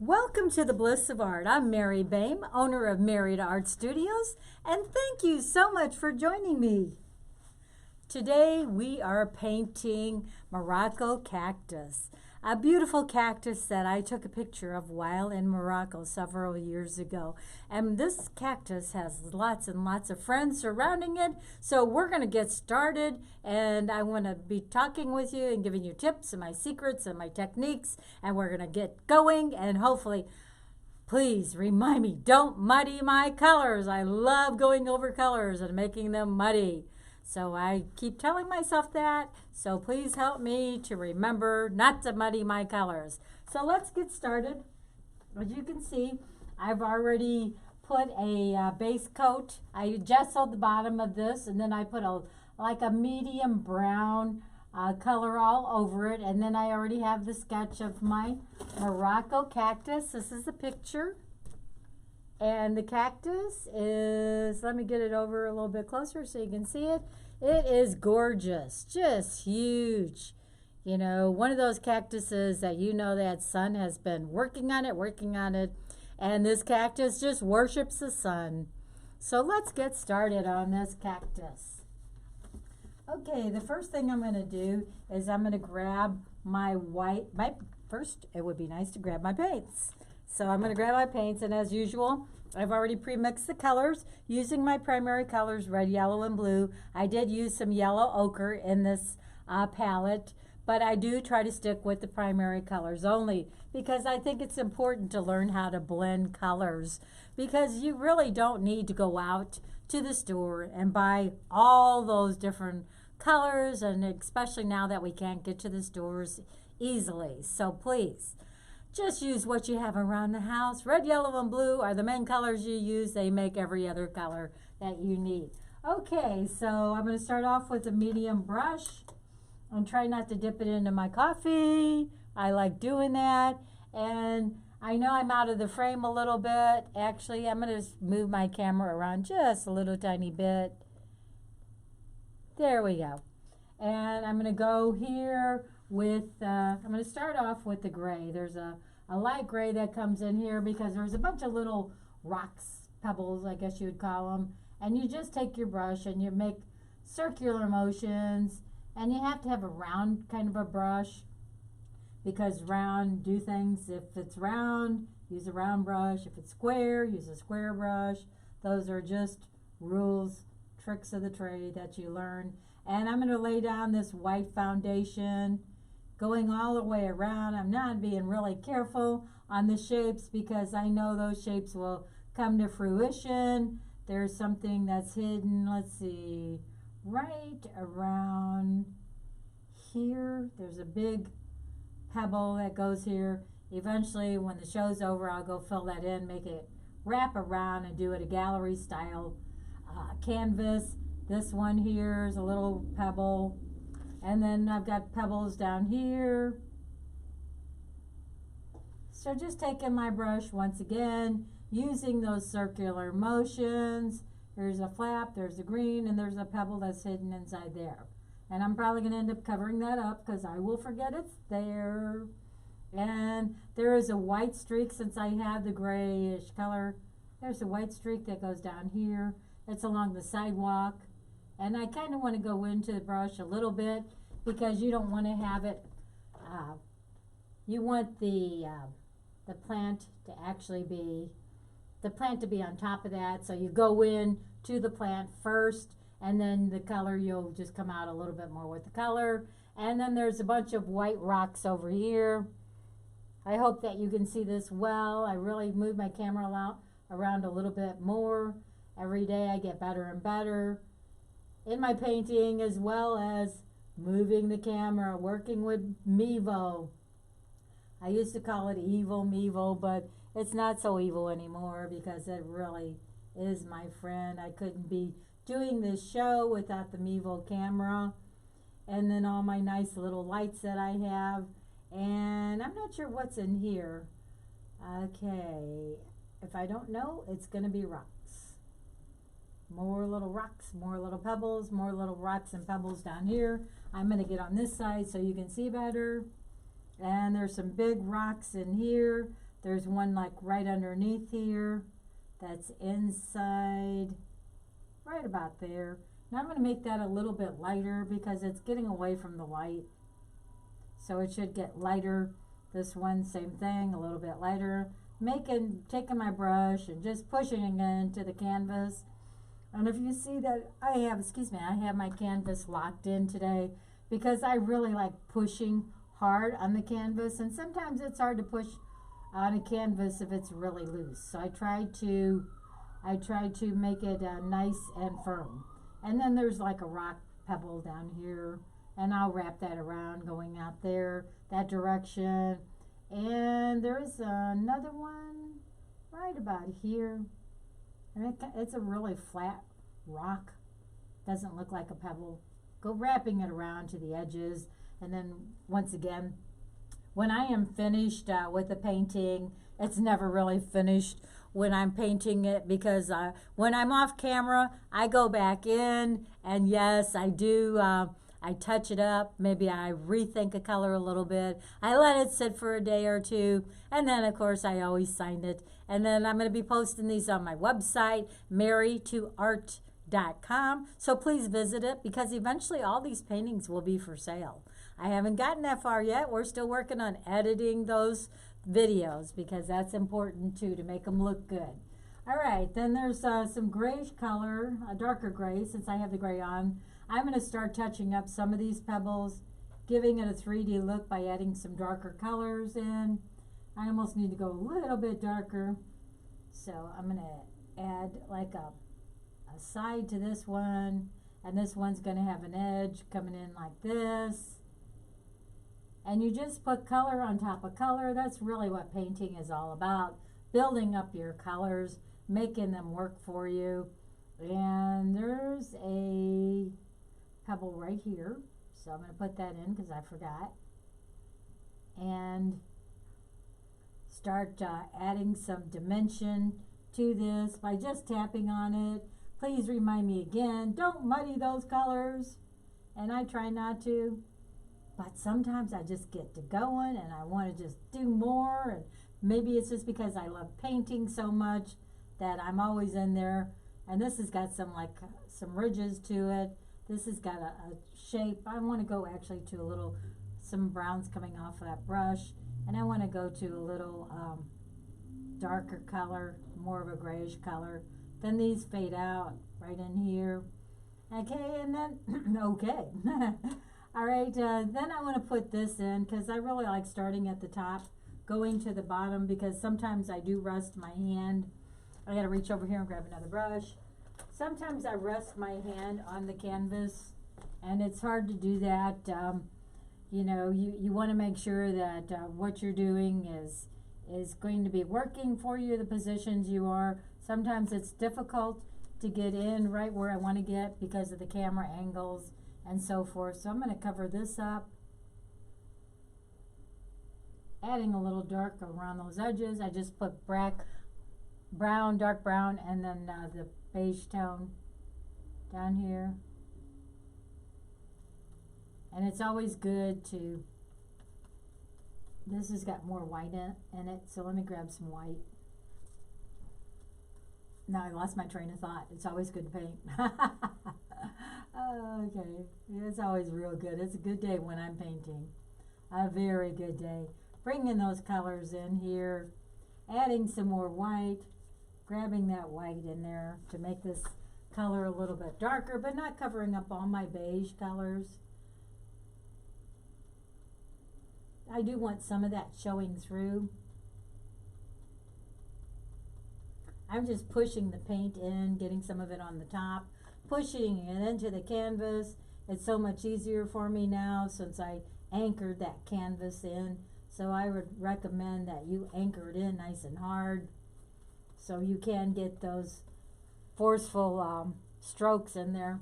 Welcome to the Bliss of Art. I'm Mary Bame, owner of Married Art Studios, and thank you so much for joining me. Today we are painting Morocco Cactus, a beautiful cactus that I took a picture of while in Morocco several years ago. And this cactus has lots and lots of friends surrounding it, so we're going to get started, and I want to be talking with you and giving you tips and my secrets and my techniques, and we're going to get going, and hopefully please remind me, don't muddy my colors. I love going over colors and making them muddy. So I keep telling myself that, so please help me to remember not to muddy my colors. So let's get started. As you can see, I've already put a base coat. I gessoed the bottom of this, and then I put a medium brown color all over it, and then I already have the sketch of my Morocco cactus. This is a picture. And the cactus is, let me get it over a little bit closer so you can see it. It is gorgeous, just huge. You know, one of those cactuses that you know that sun has been working on it. And this cactus just worships the sun. So let's get started on this cactus. Okay, the first thing I'm going to do is I'm going to grab first it would be nice to grab my paints. So I'm going to grab my paints, and as usual, I've already pre-mixed the colors using my primary colors, red, yellow, and blue. I did use some yellow ochre in this palette, but I do try to stick with the primary colors only because I think it's important to learn how to blend colors, because you really don't need to go out to the store and buy all those different colors, and especially now that we can't get to the stores easily. So please, just use what you have around the house. Red, yellow, and blue are the main colors you use. They make every other color that you need. Okay, so I'm going to start off with a medium brush and try not to dip it into my coffee. I like doing that. And I know I'm out of the frame a little bit. Actually, I'm going to move my camera around just a little tiny bit. There we go. And I'm going to go here with, I'm going to start off with the gray. There's a light gray that comes in here because there's a bunch of little rocks, pebbles, I guess you would call them. And you just take your brush and you make circular motions. And you have to have a round kind of a brush, because round do things. If it's round, use a round brush. If it's square, use a square brush. Those are just rules, tricks of the trade that you learn. And I'm going to lay down this white foundation going all the way around. I'm not being really careful on the shapes because I know those shapes will come to fruition. There's something that's hidden, let's see, right around here. There's a big pebble that goes here. Eventually, when the show's over, I'll go fill that in, make it wrap around and do it a gallery style canvas. This one here is a little pebble. And then I've got pebbles down here. So just taking my brush once again, using those circular motions. There's a flap, there's a green, and there's a pebble that's hidden inside there. And I'm probably going to end up covering that up because I will forget it's there. And there is a white streak, since I have the grayish color. There's a white streak that goes down here. It's along the sidewalk. And I kind of want to go into the brush a little bit because you don't want to have it, you want the plant to actually be, on top of that. So you go in to the plant first, and then the color, you'll just come out a little bit more with the color. And then there's a bunch of white rocks over here. I hope that you can see this well. I really move my camera around a little bit more. Every day I get better and better in my painting, as well as moving the camera, working with Mevo. I used to call it Evil Mevo, but it's not so evil anymore because it really is my friend. I couldn't be doing this show without the Mevo camera. And then all my nice little lights that I have. And I'm not sure what's in here. Okay, if I don't know, it's going to be rocks. More little rocks, more little pebbles, more little rocks and pebbles down here. I'm going to get on this side so you can see better. And there's some big rocks in here. There's one like right underneath here that's inside, right about there. Now I'm going to make that a little bit lighter because it's getting away from the white. So it should get lighter. This one, same thing, a little bit lighter. Taking my brush and just pushing it into the canvas. And if you see that I have my canvas locked in today because I really like pushing hard on the canvas, and sometimes it's hard to push on a canvas if it's really loose. So I try to make it nice and firm. And then there's like a rock pebble down here, and I'll wrap that around going out there, that direction. And there's another one right about here. And it's a really flat rock. Doesn't look like a pebble. Go wrapping it around to the edges. And then once again, when I am finished with the painting, it's never really finished when I'm painting it because when I'm off camera, I go back in and yes, I do. I touch it up. Maybe I rethink a color a little bit. I let it sit for a day or two. And then, of course, I always sign it. And then I'm going to be posting these on my website, marytoart.com. So please visit it because eventually all these paintings will be for sale. I haven't gotten that far yet. We're still working on editing those videos because that's important too, to make them look good. All right, then there's some grayish color, a darker gray since I have the gray on. I'm going to start touching up some of these pebbles, giving it a 3D look by adding some darker colors in. I almost need to go a little bit darker. So I'm going to add like a side to this one, and this one's going to have an edge coming in like this. And you just put color on top of color. That's really what painting is all about, building up your colors, making them work for you. And there's a pebble right here, so I'm going to put that in because I forgot, and start adding some dimension to this by just tapping on it. Please remind me again, don't muddy those colors, and I try not to, but sometimes I just get to going and I want to just do more, and maybe it's just because I love painting so much that I'm always in there. And this has got some some ridges to it. This has got a shape. I want to go actually to some browns coming off of that brush. And I want to go to a little darker color, more of a grayish color. Then these fade out right in here. Okay, and then, okay. All right, then I want to put this in because I really like starting at the top, going to the bottom because sometimes I do rust my hand. I got to reach over here and grab another brush. Sometimes I rest my hand on the canvas, and it's hard to do that. You know, you want to make sure that what you're doing is going to be working for you, the positions you are. Sometimes it's difficult to get in right where I want to get because of the camera angles and so forth. So I'm going to cover this up, adding a little dark around those edges. I just put dark brown, and then the beige tone down here. And it's always good to, this has got more white in it, so let me grab some white. Now I lost my train of thought. It's always good to paint. Okay, it's always real good. It's a good day when I'm painting. A very good day. Bringing those colors in here, adding some more white, grabbing that white in there to make this color a little bit darker, but not covering up all my beige colors. I do want some of that showing through. I'm just pushing the paint in, getting some of it on the top, pushing it into the canvas. It's so much easier for me now since I anchored that canvas in. So I would recommend that you anchor it in nice and hard so you can get those forceful strokes in there.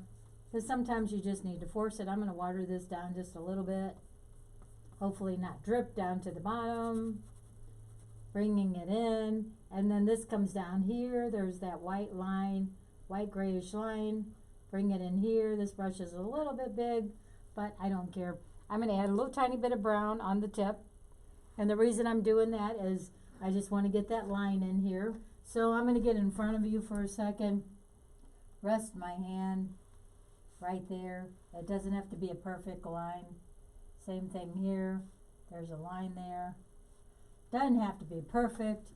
Because sometimes you just need to force it. I'm going to water this down just a little bit. Hopefully not drip down to the bottom. Bringing it in. And then this comes down here. There's that white line, white grayish line. Bring it in here. This brush is a little bit big, but I don't care. I'm going to add a little tiny bit of brown on the tip. And the reason I'm doing that is I just want to get that line in here. So I'm going to get in front of you for a second. Rest my hand right there. It doesn't have to be a perfect line. Same thing here. There's a line there. Doesn't have to be perfect.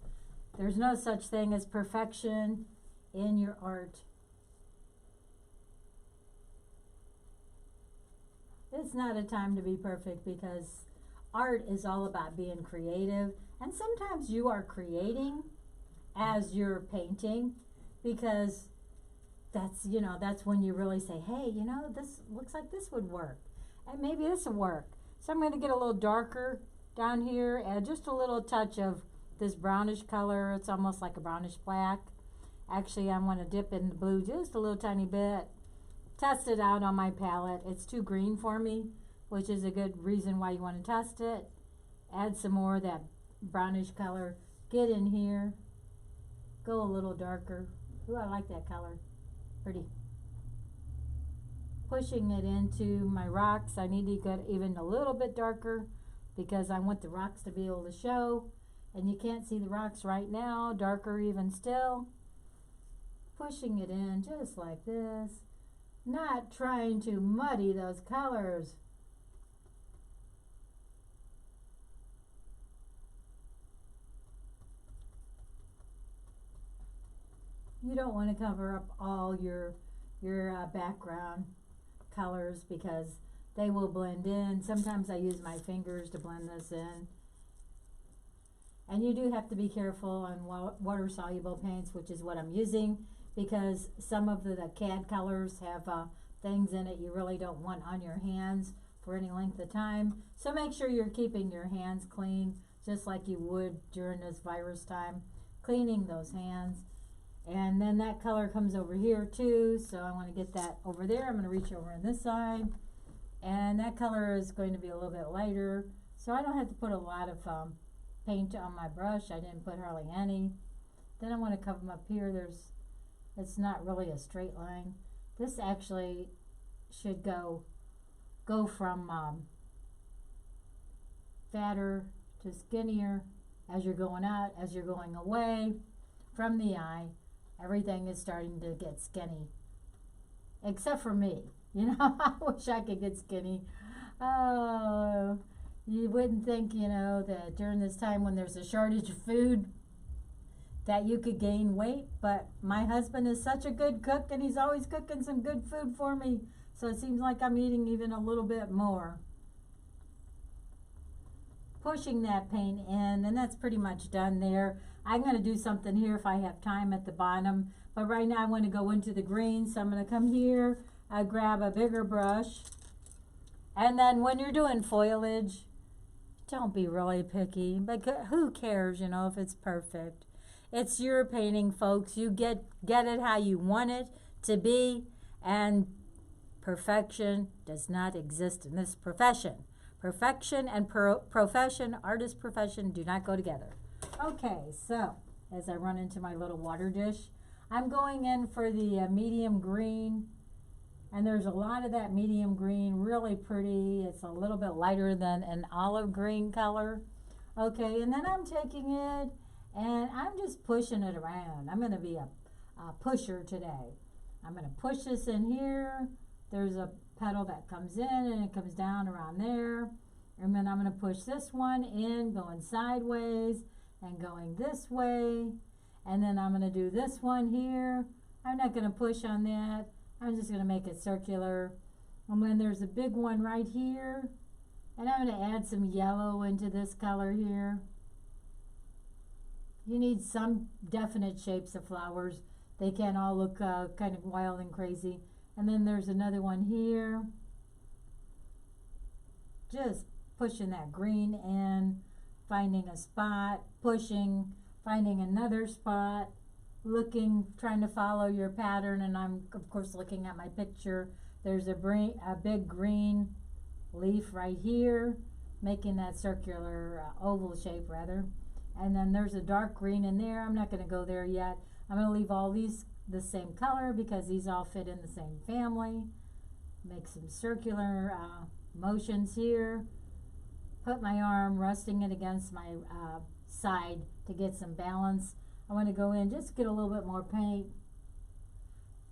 There's no such thing as perfection in your art. It's not a time to be perfect because art is all about being creative. And sometimes you are creating as you're painting because that's, you know, that's when you really say, hey, you know, this looks like this would work. And maybe this will work. So I'm going to get a little darker down here, add just a little touch of this brownish color. It's almost like a brownish black. Actually, I want to dip in the blue just a little tiny bit. Test it out on my palette. It's too green for me, which is a good reason why you want to test it. Add some more of that brownish color. Get in here. Go a little darker. Ooh, I like that color. Pretty. Pushing it into my rocks. I need to get even a little bit darker because I want the rocks to be able to show. And you can't see the rocks right now. Darker even still. Pushing it in just like this. Not trying to muddy those colors. You don't want to cover up all your background colors because they will blend in. Sometimes I use my fingers to blend this in. And you do have to be careful on water-soluble paints, which is what I'm using, because some of the CAD colors have things in it you really don't want on your hands for any length of time. So make sure you're keeping your hands clean, just like you would during this virus time, cleaning those hands. And then that color comes over here too, so I want to get that over there. I'm going to reach over on this side, and that color is going to be a little bit lighter, so I don't have to put a lot of paint on my brush. I didn't put hardly any. Then I want to cover them up here. It's not really a straight line. This actually should go from fatter to skinnier as you're going out, as you're going away from the eye. Everything is starting to get skinny, except for me. You know, I wish I could get skinny. Oh, you wouldn't think, you know, that during this time when there's a shortage of food that you could gain weight, but my husband is such a good cook and he's always cooking some good food for me, so it seems like I'm eating even a little bit more. Pushing that paint in, and that's pretty much done there. I'm going to do something here if I have time at the bottom, but right now I want to go into the green, so I'm going to come here, grab a bigger brush, and then when you're doing foliage, don't be really picky, but who cares, you know, if it's perfect. It's your painting, folks. You get it how you want it to be, and perfection does not exist in this profession. Perfection and profession, artist profession, do not go together. Okay, so as I run into my little water dish, I'm going in for the medium green, and there's a lot of that medium green, really pretty. It's a little bit lighter than an olive green color. Okay, and then I'm taking it and I'm just pushing it around. I'm going to be a pusher today. I'm going to push this in here. There's a petal that comes in and it comes down around there. And then I'm going to push this one in, going sideways and going this way. And then I'm going to do this one here. I'm not going to push on that. I'm just going to make it circular. And then there's a big one right here. And I'm going to add some yellow into this color here. You need some definite shapes of flowers. They can't all look kind of wild and crazy. And then there's another one here. Just pushing that green in, finding a spot, pushing, finding another spot, looking, trying to follow your pattern. And I'm, of course, looking at my picture. There's a big green leaf right here, making that circular oval shape, rather. And then there's a dark green in there. I'm not going to go there yet. I'm going to leave all these the same color because these all fit in the same family. Make some circular motions here. Put my arm, resting it against my side to get some balance. I want to go in, just get a little bit more paint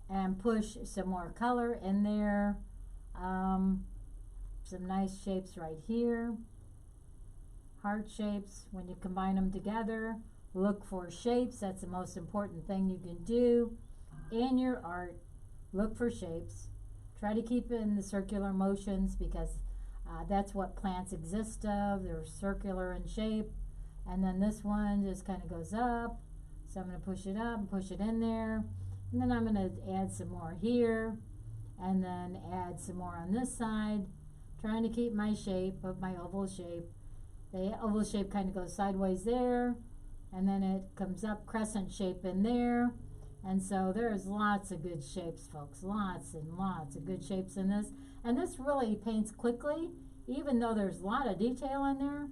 and push some more color in there. Some nice shapes right here. Heart shapes. When you combine them together, look for shapes. That's the most important thing you can do in your art. Look for shapes. Try to keep it in the circular motions because that's what plants exist of. They're circular in shape. And then this one just kind of goes up. So I'm going to push it up and push it in there. And then I'm going to add some more here. And then add some more on this side. Trying to keep my shape of my oval shape. The oval shape kind of goes sideways there. And then it comes up crescent shape in there. And so there's lots of good shapes, folks. Lots and lots of good shapes in this. And this really paints quickly. Even though there's a lot of detail in there,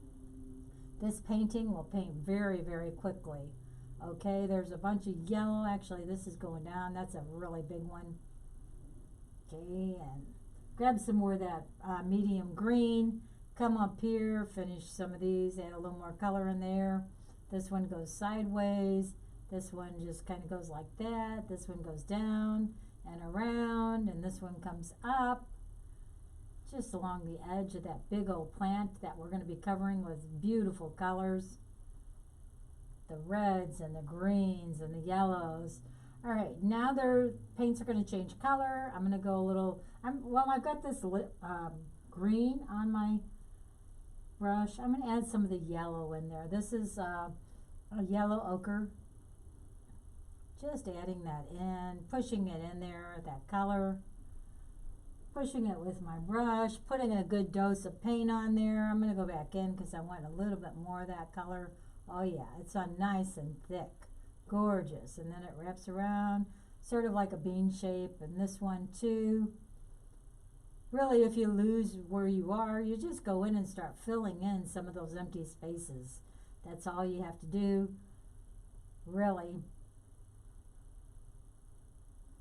this painting will paint very, very quickly. Okay, there's a bunch of yellow. Actually, this is going down. That's a really big one. Okay, and grab some more of that medium green. Come up here, finish some of these, add a little more color in there. This one goes sideways. This one just kind of goes like that. This one goes down and around, and this one comes up just along the edge of that big old plant that we're going to be covering with beautiful colors. The reds and the greens and the yellows. All right, now their paints are going to change color. I'm going to go a little, I've got this green on my brush. I'm going to add some of the yellow in there. This is a yellow ochre. Just adding that in, pushing it in there, that color. Pushing it with my brush, putting a good dose of paint on there. I'm going to go back in because I want a little bit more of that color. Oh yeah, it's on nice and thick. Gorgeous. And then it wraps around, sort of like a bean shape. And this one too. Really, if you lose where you are, you just go in and start filling in some of those empty spaces. That's all you have to do. Really.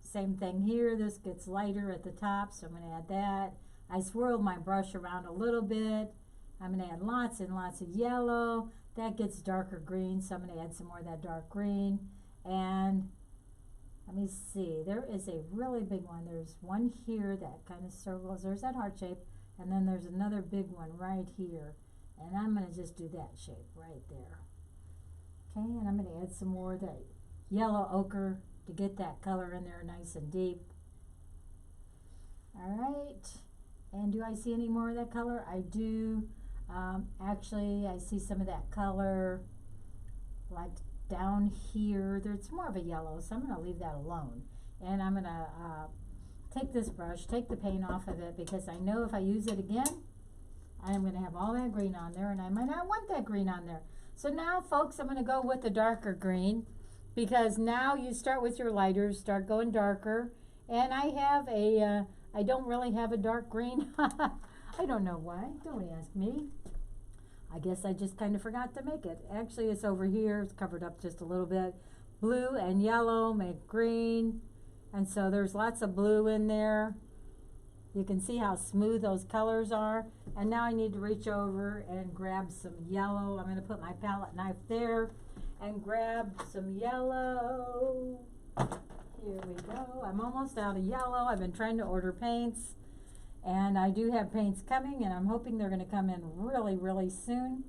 Same thing here. This gets lighter at the top, so I'm going to add that. I swirled my brush around a little bit. I'm going to add lots and lots of yellow. That gets darker green, so I'm going to add some more of that dark green. And let me see. There is a really big one. There's one here that kind of circles. There's that heart shape. And then there's another big one right here. And I'm going to just do that shape right there. Okay, and I'm going to add some more of that yellow ochre to get that color in there nice and deep. All right, and do I see any more of that color? I do. Actually, I see some of that color like down here. There's more of a yellow, so I'm going to leave that alone. And I'm going to take this brush, take the paint off of it, because I know if I use it again, I'm going to have all that green on there, and I might not want that green on there. So now, folks, I'm going to go with the darker green, because now you start with your lighters, start going darker. And I have a, I don't really have a dark green. I don't know why. Don't ask me. I guess I just kind of forgot to make it. Actually, it's over here. It's covered up just a little bit. Blue and yellow make green. And so there's lots of blue in there. You can see how smooth those colors are. And now I need to reach over and grab some yellow. I'm going to put my palette knife there and grab some yellow. Here we go. I'm almost out of yellow. I've been trying to order paints, and I do have paints coming, and I'm hoping they're going to come in really, really soon.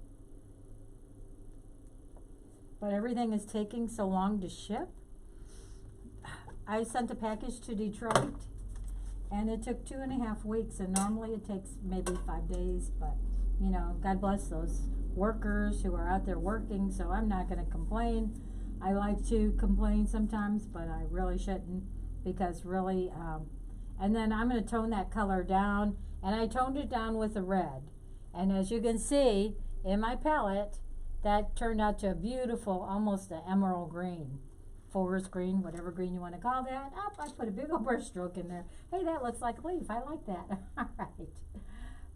But everything is taking so long to ship. I sent a package to Detroit, and it took 2.5 weeks, and normally it takes maybe 5 days, but you know, God bless those workers who are out there working, so I'm not going to complain. I like to complain sometimes, but I really shouldn't, because really, and then I'm going to tone that color down, and I toned it down with a red. And as you can see in my palette, that turned out to a beautiful, almost an emerald green, forest green, whatever green you want to call that. Oh, I put a big old brush stroke in there. Hey, that looks like a leaf. I like that. All right.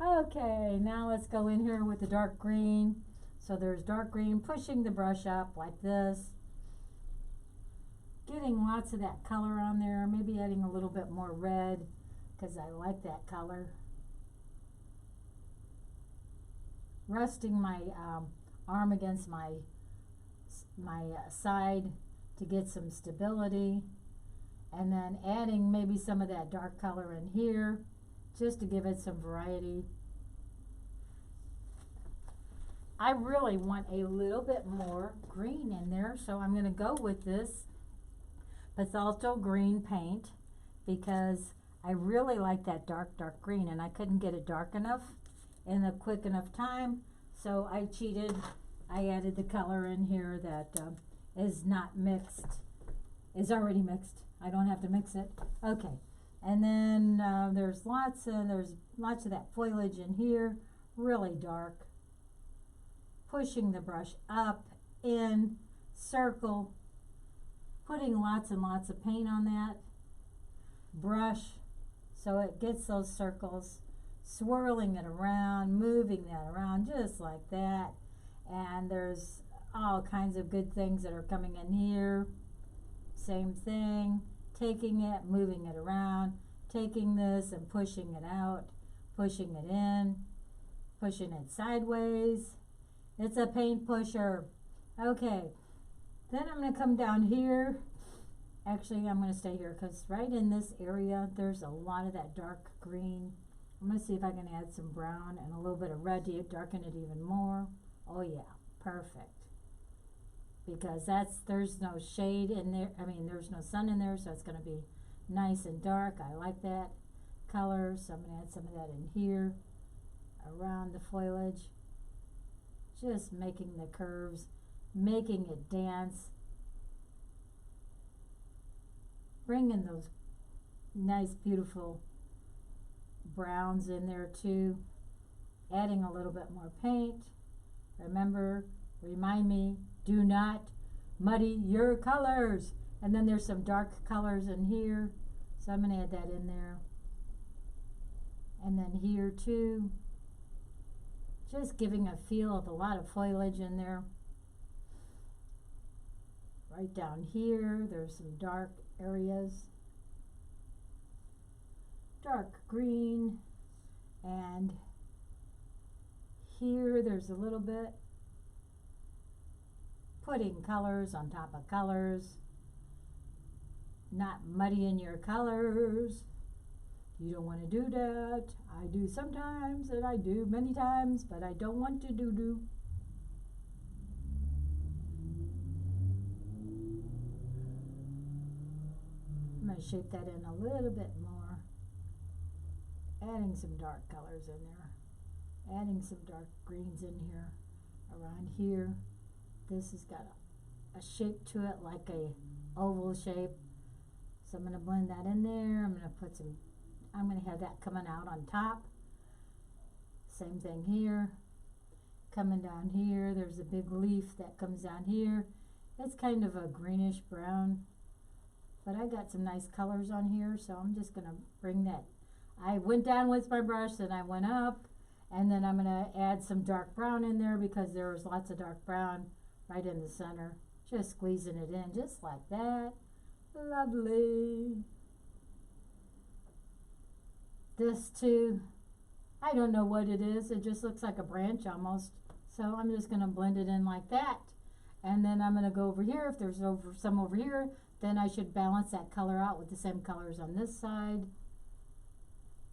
Okay, now let's go in here with the dark green. So there's dark green, pushing the brush up like this. Getting lots of that color on there, maybe adding a little bit more red because I like that color. Resting my arm against my my side to get some stability, and then adding maybe some of that dark color in here just to give it some variety. I really want a little bit more green in there, so I'm going to go with this Bethalto green paint because I really like that dark green, and I couldn't get it dark enough in a quick enough time, so I cheated. I added the color in here that is not mixed, is already mixed. I don't have to mix it. Okay, and then there's lots of that foliage in here, really dark. Pushing the brush up, in, circle, putting lots and lots of paint on that brush so it gets those circles, swirling it around, moving that around just like that. And there's all kinds of good things that are coming in here. Same thing, taking it, moving it around, taking this and pushing it out, pushing it in, pushing it sideways. It's a paint pusher. Okay, then I'm going to come down here. Actually, I'm going to stay here because right in this area, there's a lot of that dark green. I'm going to see if I can add some brown and a little bit of red to darken it even more. Oh yeah, perfect. Because there's no shade in there. I mean, there's no sun in there, so it's going to be nice and dark. I like that color, so I'm going to add some of that in here around the foliage. Just making the curves, making it dance, bringing those nice, beautiful browns in there too, adding a little bit more paint. Remember, remind me, do not muddy your colors. And then there's some dark colors in here, so I'm going to add that in there. And then here too. Just giving a feel of a lot of foliage in there. Right down here, there's some dark areas. Dark green. And here, there's a little bit. Putting colors on top of colors. Not muddying your colors. You don't want to do that. I do sometimes, and I do many times, but I don't want to do. I'm going to shape that in a little bit more. Adding some dark colors in there. Adding some dark greens in here. Around here. This has got a shape to it, like a oval shape. So I'm going to blend that in there. I'm going to have that coming out on top. Same thing here. Coming down here, there's a big leaf that comes down here. It's kind of a greenish brown, but I got some nice colors on here, so I'm just going to bring that. I went down with my brush, then I went up, and then I'm going to add some dark brown in there because there's lots of dark brown right in the center. Just squeezing it in just like that. Lovely. This too, I don't know what it is. It just looks like a branch almost. So I'm just going to blend it in like that. And then I'm going to go over here. If there's some over here, then I should balance that color out with the same colors on this side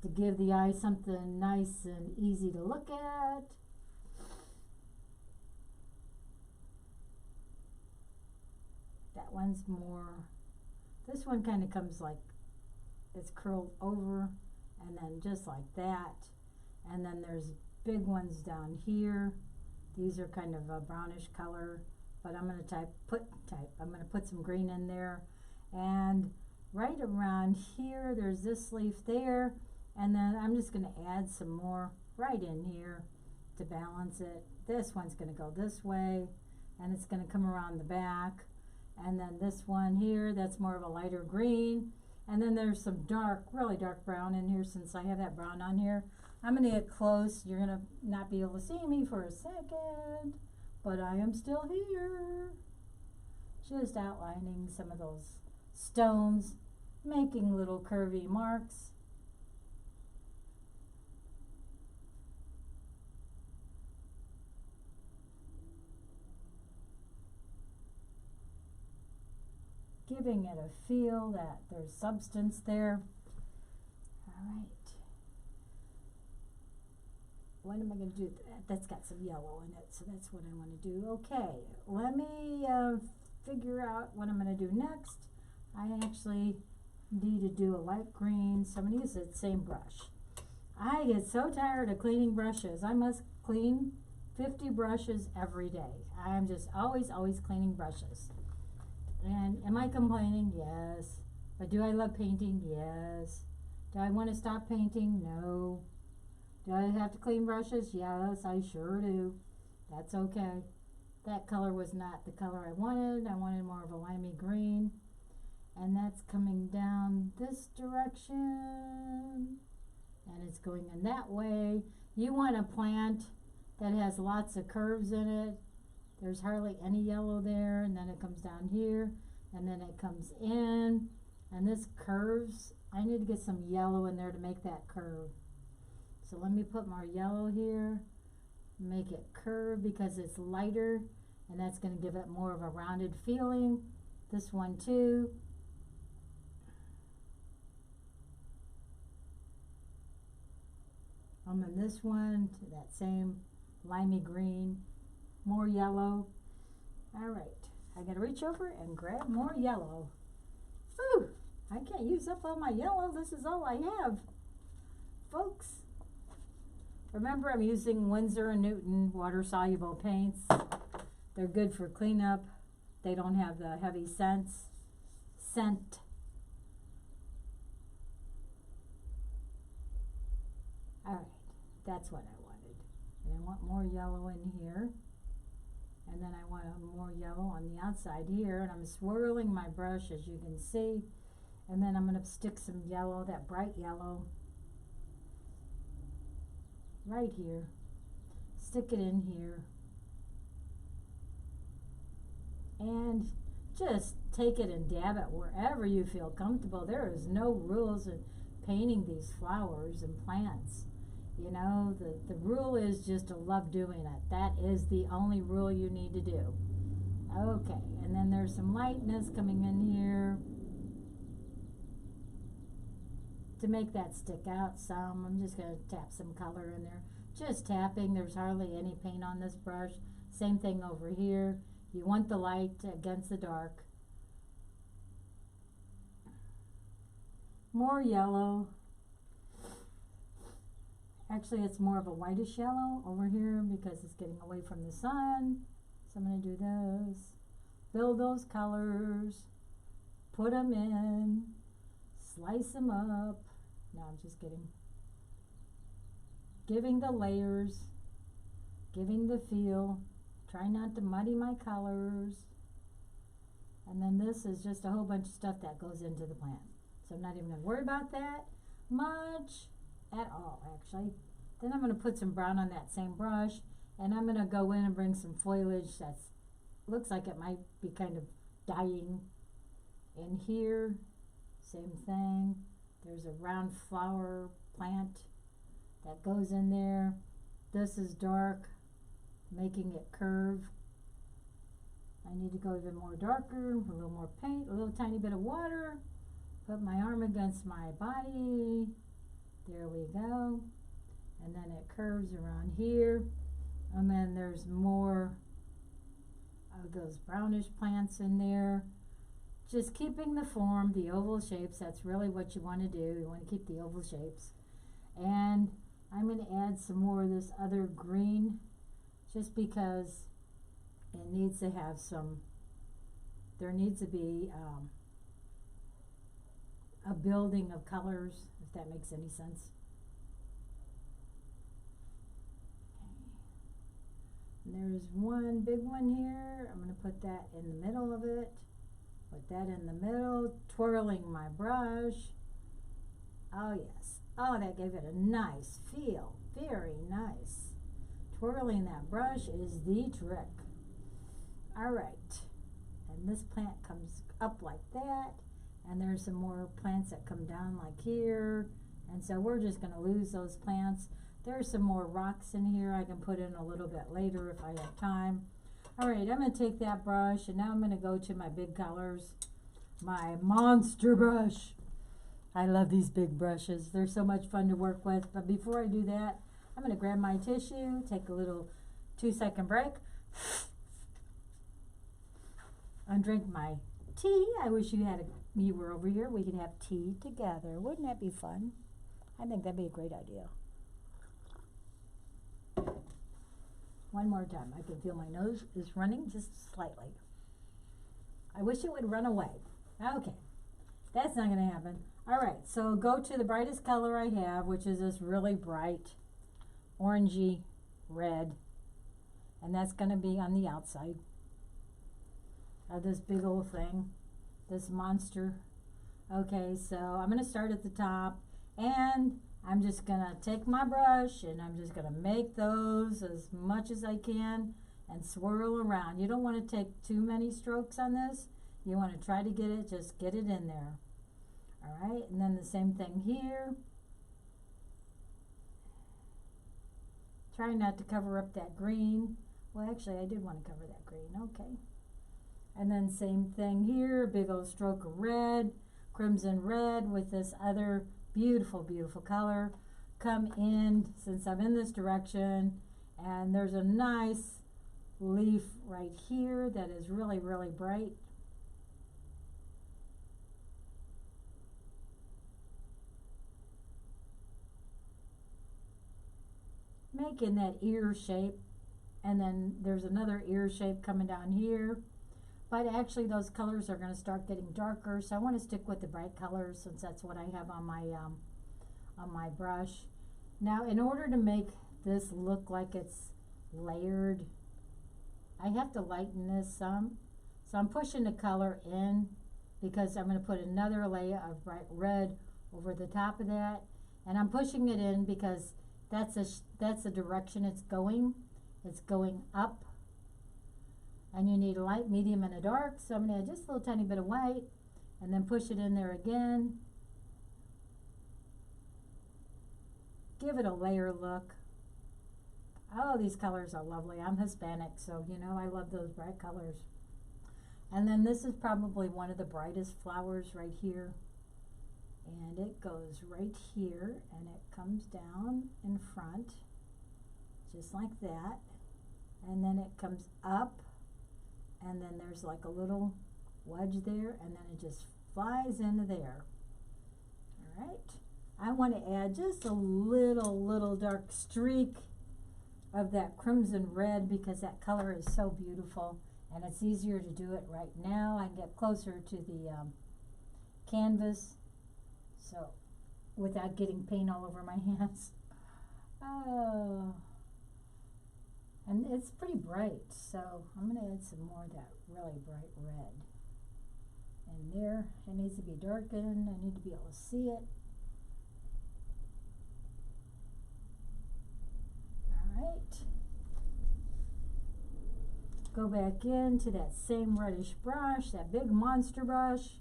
to give the eye something nice and easy to look at. That one's more, this one kind of comes like it's curled over. And then just like that. And then there's big ones down here. These are kind of a brownish color, but I'm going to I'm going to put some green in there. And right around here, there's this leaf there. And then I'm just going to add some more right in here to balance it. This one's going to go this way, and it's going to come around the back. And then this one here, that's more of a lighter green. And then there's some dark, really dark brown in here since I have that brown on here. I'm going to get close. You're going to not be able to see me for a second, but I am still here. Just outlining some of those stones, making little curvy marks. giving it a feel that there's substance there. All right. What am I going to do? That's got some yellow in it, so that's what I want to do. Okay, let me figure out what I'm going to do next. I actually need to do a light green, so I'm going to use the same brush. I get so tired of cleaning brushes. I must clean 50 brushes every day. I'm just always cleaning brushes. And am I complaining? Yes. But do I love painting? Yes. Do I want to stop painting? No. Do I have to clean brushes? Yes, I sure do. That's okay. That color was not the color I wanted. I wanted more of a limey green. And that's coming down this direction. And it's going in that way. You want a plant that has lots of curves in it. There's hardly any yellow there, and then it comes down here, and then it comes in, and this curves. I need to get some yellow in there to make that curve. So let me put more yellow here, make it curve because it's lighter, and that's going to give it more of a rounded feeling. This one too. And then this one to that same limey green, more yellow. All right, I gotta reach over and grab more yellow. Whew, I can't use up all my yellow. This is all I have, folks. Remember, I'm using Winsor & Newton water-soluble paints. They're good for cleanup. They don't have the heavy scent. All right, that's what I wanted. And I want more yellow in here. And then I want more yellow on the outside here. And I'm swirling my brush, as you can see. And then I'm going to stick some yellow, that bright yellow, right here. Stick it in here. And just take it and dab it wherever you feel comfortable. There is no rules in painting these flowers and plants. You know, the rule is just to love doing it. That is the only rule you need to do. Okay, and then there's some lightness coming in here to make that stick out some. I'm just going to tap some color in there. Just tapping. There's hardly any paint on this brush. Same thing over here. You want the light against the dark. More yellow. Actually, it's more of a whitish yellow over here because it's getting away from the sun. So I'm going to do this. Build those colors. Put them in. Slice them up. No, I'm just kidding. Giving the layers. Giving the feel. Try not to muddy my colors. And then this is just a whole bunch of stuff that goes into the plant. So I'm not even going to worry about that much at all, actually. Then I'm going to put some brown on that same brush, and I'm going to go in and bring some foliage that looks like it might be kind of dying in here. Same thing. There's a round flower plant that goes in there. This is dark, making it curve. I need to go even more darker, a little more paint, a little tiny bit of water. Put my arm against my body. There we go. And then it curves around here. And then there's more of those brownish plants in there. Just keeping the form, the oval shapes. That's really what you want to do. You want to keep the oval shapes. And I'm going to add some more of this other green just because it needs to have some, there needs to be a building of colors, if that makes any sense. Okay. And there's one big one here. I'm going to put that in the middle of it. Put that in the middle, twirling my brush. Oh yes. Oh, that gave it a nice feel. Very nice. Twirling that brush is the trick. All right. And this plant comes up like that. And there's some more plants that come down like here. And so we're just going to lose those plants. There's some more rocks in here I can put in a little bit later if I have time. All right, I'm going to take that brush and now I'm going to go to my big colors. my monster brush. I love these big brushes. They're so much fun to work with. But before I do that, I'm going to grab my tissue, take a little 2-second break, and drink my tea. I wish you were over here. We could have tea together. Wouldn't that be fun? I think that'd be a great idea. One more time. I can feel my nose is running just slightly. I wish it would run away. Okay, that's not going to happen. All right, so go to the brightest color I have, which is this really bright orangey red, and that's going to be on the outside of this big old thing, this monster. Okay, so I'm going to start at the top, and I'm just going to take my brush and I'm just going to make those as much as I can and swirl around. You don't want to take too many strokes on this. You want to try to get it, just get it in there. All right, and then the same thing here. Try not to cover up that green. Well, actually, I did want to cover that green. Okay. And then same thing here, big old stroke of red, crimson red with this other beautiful, beautiful color. Come in, since I'm in this direction, and there's a nice leaf right here that is really, really bright. Making that ear shape, and then there's another ear shape coming down here. But actually those colors are going to start getting darker, so I want to stick with the bright colors since that's what I have on my brush. Now, in order to make this look like it's layered, I have to lighten this some. So I'm pushing the color in because I'm going to put another layer of bright red over the top of that, and I'm pushing it in because that's the direction it's going. It's going up. And you need a light, medium, and a dark. So I'm going to add just a little tiny bit of white and then push it in there again. Give it a layer look. Oh, these colors are lovely. I'm Hispanic, so you know I love those bright colors. And then this is probably one of the brightest flowers right here. And it goes right here and it comes down in front, just like that. And then it comes up. And then there's like a little wedge there, and then it just flies into there. All right. I want to add just a little dark streak of that crimson red because that color is so beautiful, and it's easier to do it right now. I can get closer to the canvas, so without getting paint all over my hands. Oh. And it's pretty bright, so I'm going to add some more of that really bright red. And there, it needs to be darkened. I need to be able to see it. All right. Go back into that same reddish brush, that big monster brush.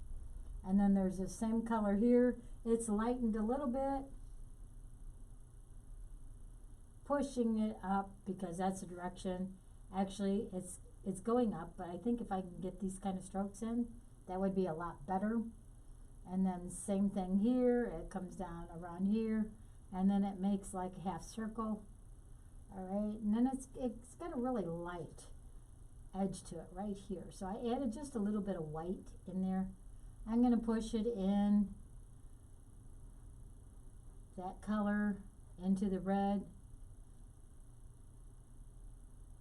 And then there's the same color here. It's lightened a little bit. Pushing it up because that's the direction. Actually, it's going up, but I think if I can get these kind of strokes in, that would be a lot better. And then same thing here, it comes down around here, and then it makes like a half circle. All right, and then it's got a really light edge to it right here. So I added just a little bit of white in there. I'm going to push it in that color into the red.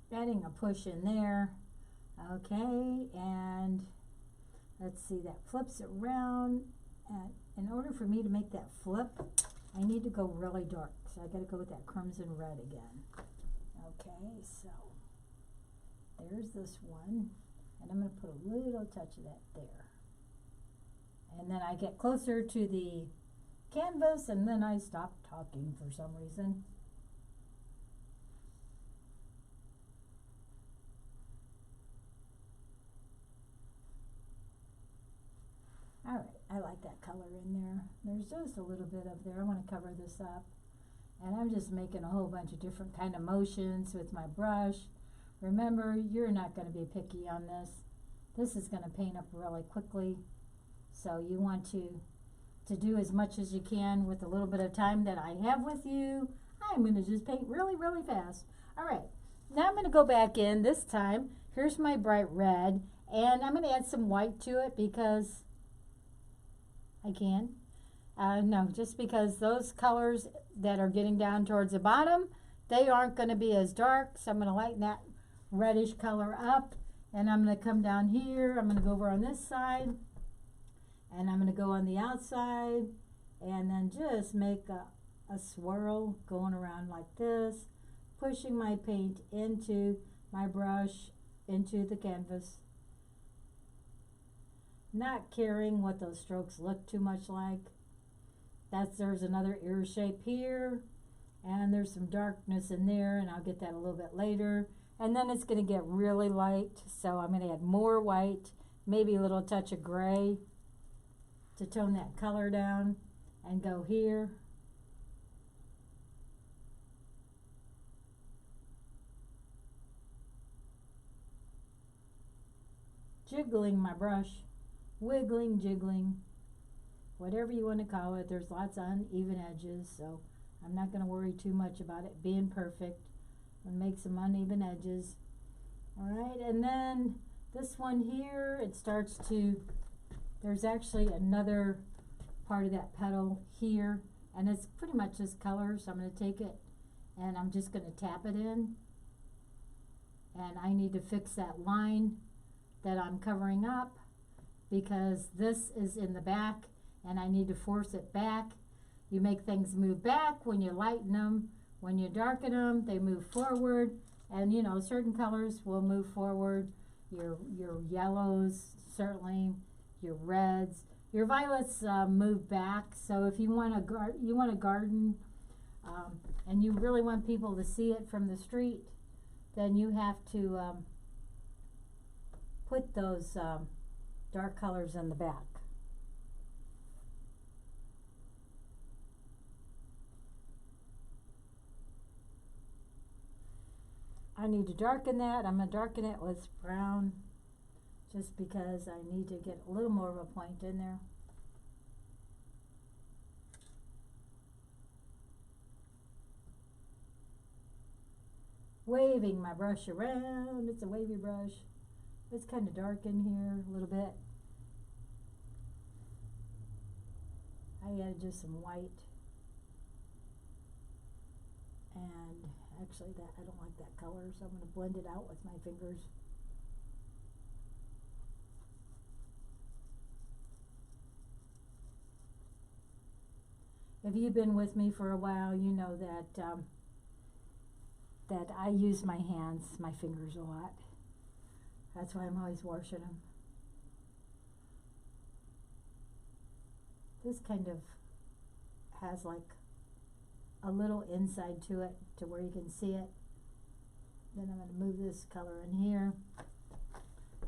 Adding a push in there. Okay, and let's see, that flips it around. And in order for me to make that flip, I need to go really dark. So I got to go with that crimson red again. Okay, so there's this one. And I'm going to put a little touch of that there. And then I get closer to the canvas, and then I stop talking for some reason. All right, I like that color in there. There's just a little bit of there. I want to cover this up. And I'm just making a whole bunch of different kind of motions with my brush. Remember, you're not going to be picky on this. This is going to paint up really quickly. So you want to do as much as you can with a little bit of time that I have with you. I'm going to just paint really, really fast. All right, now I'm going to go back in this time. Here's my bright red, and I'm going to add some white to it because I can. No, just because those colors that are getting down towards the bottom, they aren't going to be as dark, so I'm going to lighten that reddish color up, and I'm going to come down here. I'm going to go over on this side, and I'm going to go on the outside, and then just make a swirl going around like this, pushing my paint into my brush, into the canvas, not caring what those strokes look too much like. There's another ear shape here, and there's some darkness in there, and I'll get that a little bit later. And then it's going to get really light, so I'm going to add more white, maybe a little touch of gray to tone that color down, and go here. Jiggling my brush, wiggling, jiggling, whatever you want to call it. There's lots of uneven edges, so I'm not going to worry too much about it being perfect. And make some uneven edges. All right, and then this one here, it starts to, there's actually another part of that petal here, and it's pretty much this color, so I'm going to take it and I'm just going to tap it in, and I need to fix that line that I'm covering up because this is in the back and I need to force it back. You make things move back when you lighten them. When you darken them, they move forward, and you know, certain colors will move forward. Your yellows, certainly, your reds, your violets move back. So if you want a garden, and you really want people to see it from the street, then you have to put those dark colors in the back. I need to darken that. I'm going to darken it with brown just because I need to get a little more of a point in there. Waving my brush around. It's a wavy brush. It's kind of dark in here a little bit. I added just some white. And actually that I don't like that color, so I'm going to blend it out with my fingers. If you've been with me for a while, you know that that I use my hands, my fingers a lot. That's why I'm always washing them. This kind of has like a little inside to it to where you can see it. Then I'm going to move this color in here,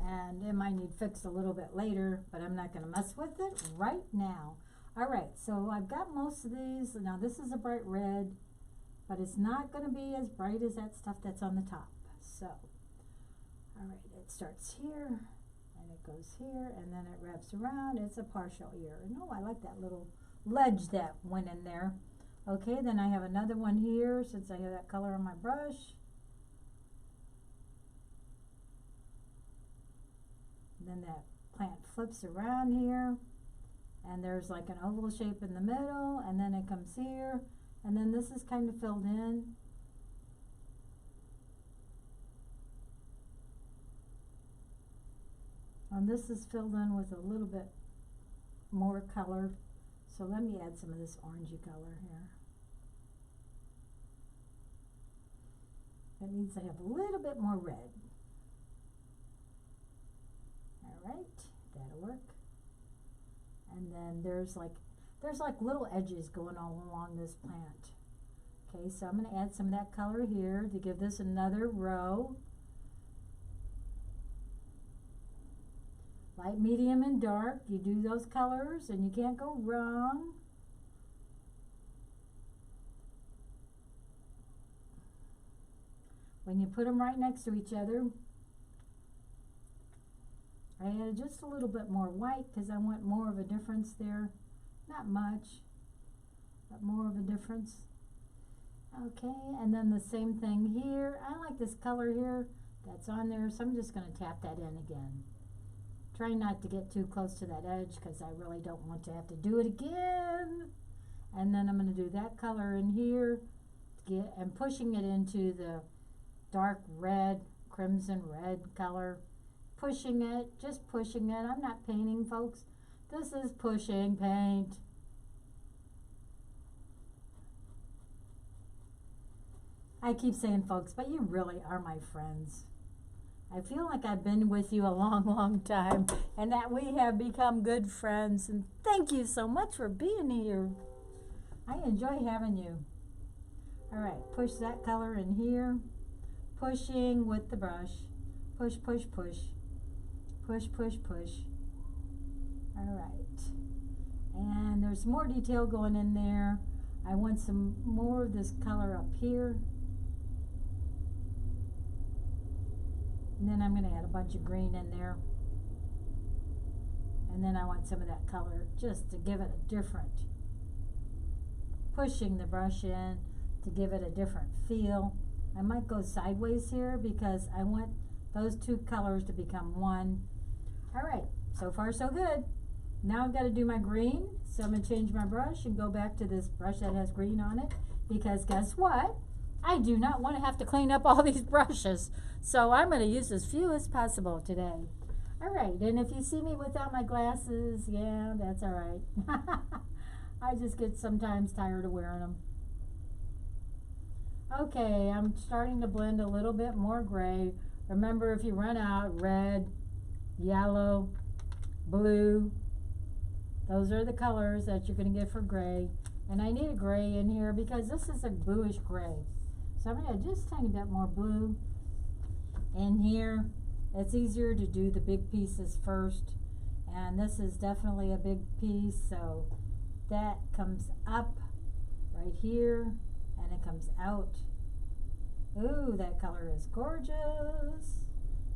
and it might need fixed a little bit later, but I'm not going to mess with it right now. Alright, so I've got most of these. Now this is a bright red, but it's not going to be as bright as that stuff that's on the top. So, alright, it starts here, and it goes here, and then it wraps around. It's a partial ear. And oh, I like that little ledge that went in there. Okay, then I have another one here since I have that color on my brush. Then that plant flips around here, and there's like an oval shape in the middle, and then it comes here, and then this is kind of filled in. And this is filled in with a little bit more color. So let me add some of this orangey color here. That means I have a little bit more red. Alright, that'll work. And then there's like little edges going all along this plant. Okay, so I'm going to add some of that color here to give this another row. Light, medium, and dark. You do those colors and you can't go wrong. When you put them right next to each other, I I added just a little bit more white because I want more of a difference there. Not much, but more of a difference. Okay, and then the same thing here. I like this color here that's on there, so I'm just going to tap that in again. Try not to get too close to that edge because I really don't want to have to do it again. And then I'm going to do that color in here and pushing it into the dark red, crimson red color. Pushing it, just pushing it. I'm not painting, folks. This is pushing paint. I keep saying folks, but you really are my friends. I feel like I've been with you a long, long time and that we have become good friends. And thank you so much for being here. I enjoy having you. All right, push that color in here. Pushing with the brush. Push, push, push. Push, push, push. All right. And there's more detail going in there. I want some more of this color up here. And then I'm going to add a bunch of green in there. And then I want some of that color just to give it a different, pushing the brush in to give it a different feel. I might go sideways here because I want those two colors to become one. All right, so far so good. Now I've got to do my green. So I'm going to change my brush and go back to this brush that has green on it because guess what? I do not want to have to clean up all these brushes. So I'm going to use as few as possible today. All right, and if you see me without my glasses, yeah, that's all right. I just get sometimes tired of wearing them. Okay, I'm starting to blend a little bit more gray. Remember, if you run out, red, yellow, blue, those are the colors that you're going to get for gray. And I need a gray in here because this is a bluish gray. So I'm going to add just a tiny bit more blue in here. It's easier to do the big pieces first. And this is definitely a big piece, so that comes up right here and it comes out. Ooh, that color is gorgeous.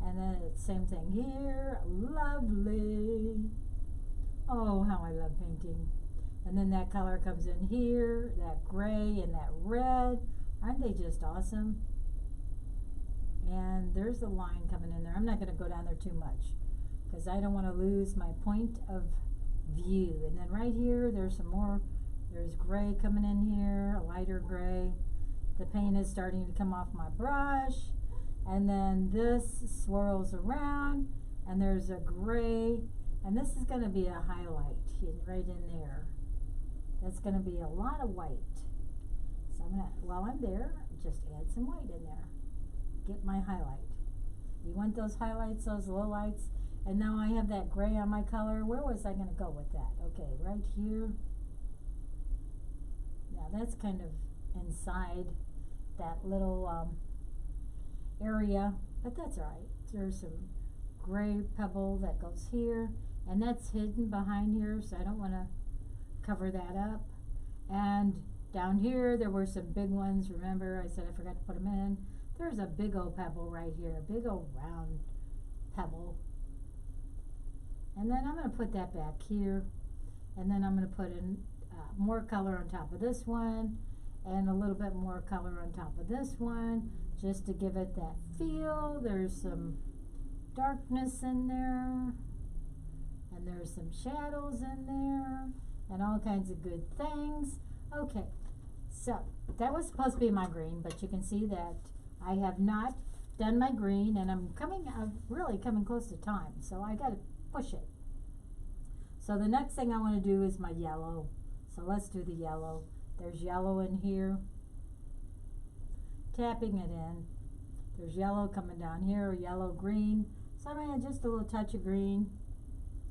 And then it's same thing here. Lovely. Oh, how I love painting. And then that color comes in here, that gray and that red. Aren't they just awesome? And there's the line coming in there. I'm not going to go down there too much because I don't want to lose my point of view. And then right here, there's some more. There's gray coming in here, a lighter gray. The paint is starting to come off my brush. And then this swirls around and there's a gray. And this is going to be a highlight right in there. That's going to be a lot of white. So I'm going to, while I'm there, just add some white in there. Get my highlight. You want those highlights, those lowlights. And now I have that gray on my color. Where was I going to go with that? Okay, right here. Now that's kind of inside that little area, but that's all right. There's some gray pebble that goes here, and that's hidden behind here, so I don't want to cover that up. And down here, there were some big ones. Remember, I said I forgot to put them in. There's a big old pebble right here, big old round pebble. And then I'm going to put that back here. And then I'm going to put in more color on top of this one and a little bit more color on top of this one just to give it that feel. There's some darkness in there and there's some shadows in there and all kinds of good things. Okay, so that was supposed to be my green, but you can see that I have not done my green, and I'm really coming close to time, so I got to push it. So the next thing I want to do is my yellow. So let's do the yellow. There's yellow in here. Tapping it in. There's yellow coming down here, yellow, green. So I'm going to add just a little touch of green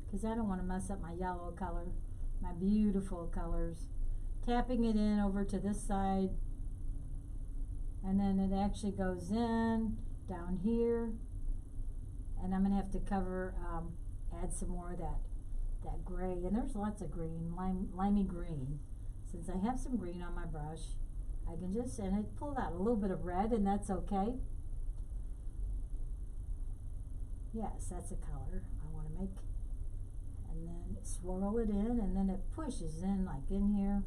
because I don't want to mess up my yellow color, my beautiful colors. Tapping it in over to this side. And then it actually goes in down here. And I'm going to have to cover, add some more of that gray. And there's lots of green, limey green. Since I have some green on my brush, I can just, and it pulled out a little bit of red, and that's okay. Yes, that's a color I want to swirl it in, and then it pushes in like in here.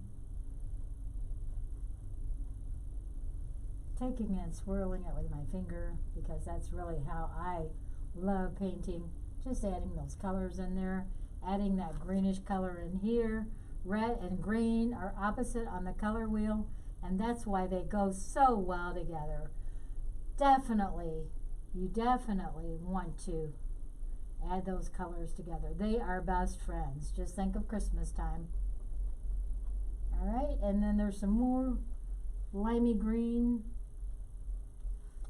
Taking it and swirling it with my finger, because that's really how I love painting. Just adding those colors in there, adding that greenish color in here. Red and green are opposite on the color wheel, and that's why they go so well together. You definitely want to add those colors together. They are best friends. Just think of Christmas time. All right, and then there's some more limey green